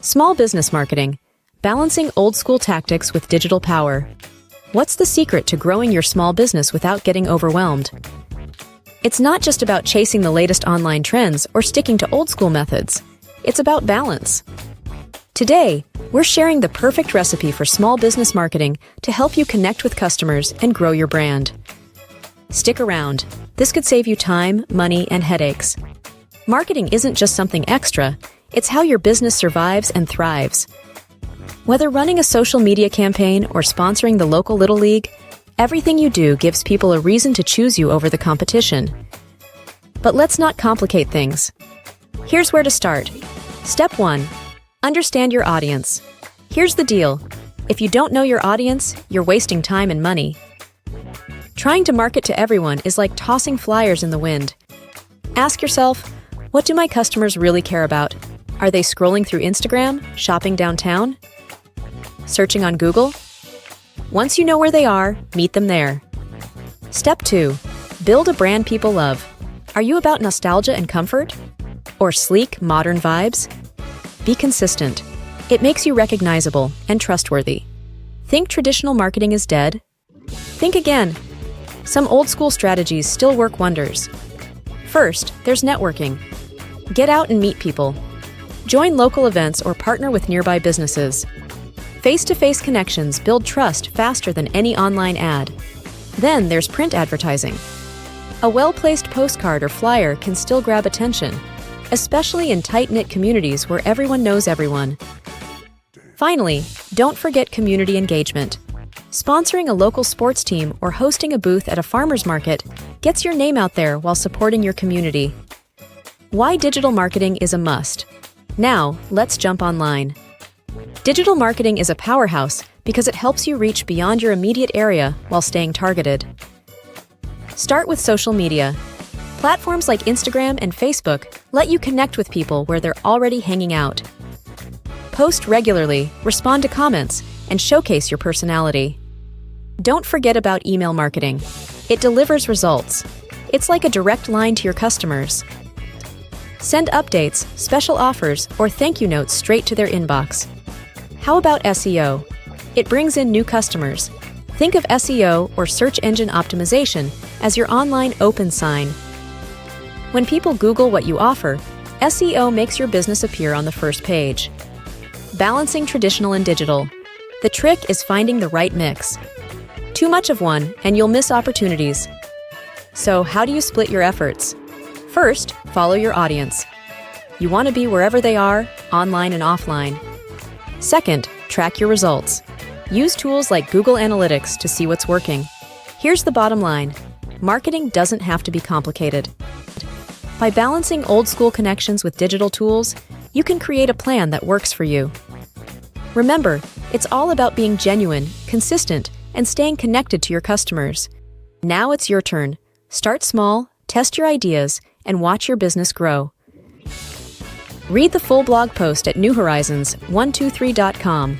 Small business marketing, balancing old-school tactics with digital power. What's the secret to growing your small business without getting overwhelmed? It's not just about chasing the latest online trends or sticking to old-school methods. It's about balance. Today, we're sharing the perfect recipe for small business marketing to help you connect with customers and grow your brand. Stick around. This could save you time, money, and headaches. Marketing isn't just something extra, it's how your business survives and thrives. Whether running a social media campaign or sponsoring the local Little League, everything you do gives people a reason to choose you over the competition. But let's not complicate things. Here's where to start. Step 1. Understand your audience. Here's the deal. If you don't know your audience, you're wasting time and money. Trying to market to everyone is like tossing flyers in the wind. Ask yourself, what do my customers really care about? Are they scrolling through Instagram, shopping downtown, searching on Google? Once you know where they are, meet them there. Step 2. Build a brand people love. Are you about nostalgia and comfort? Or sleek, modern vibes? Be consistent. It makes you recognizable and trustworthy. Think traditional marketing is dead? Think again. Some old-school strategies still work wonders. First, there's networking. Get out and meet people. Join local events or partner with nearby businesses. Face-to-face connections build trust faster than any online ad. Then there's print advertising. A well-placed postcard or flyer can still grab attention, especially in tight-knit communities where everyone knows everyone. Finally, don't forget community engagement. Sponsoring a local sports team or hosting a booth at a farmer's market gets your name out there while supporting your community. Why digital marketing is a must. Now, let's jump online. Digital marketing is a powerhouse because it helps you reach beyond your immediate area while staying targeted. Start with social media. Platforms like Instagram and Facebook let you connect with people where they're already hanging out. Post regularly, respond to comments, and showcase your personality. Don't forget about email marketing. It delivers results. It's like a direct line to your customers. Send updates, special offers, or thank you notes straight to their inbox. How about SEO? It brings in new customers. Think of SEO or search engine optimization as your online open sign. When people Google what you offer, SEO makes your business appear on the first page. Balancing traditional and digital. The trick is finding the right mix. Too much of one, and you'll miss opportunities. So, how do you split your efforts? First, follow your audience. You want to be wherever they are, online and offline. Second, track your results. Use tools like Google Analytics to see what's working. Here's the bottom line. Marketing doesn't have to be complicated. By balancing old-school connections with digital tools, you can create a plan that works for you. Remember, it's all about being genuine, consistent, and staying connected to your customers. Now it's your turn. Start small, test your ideas, and watch your business grow. Read the full blog post at newhorizons123.com.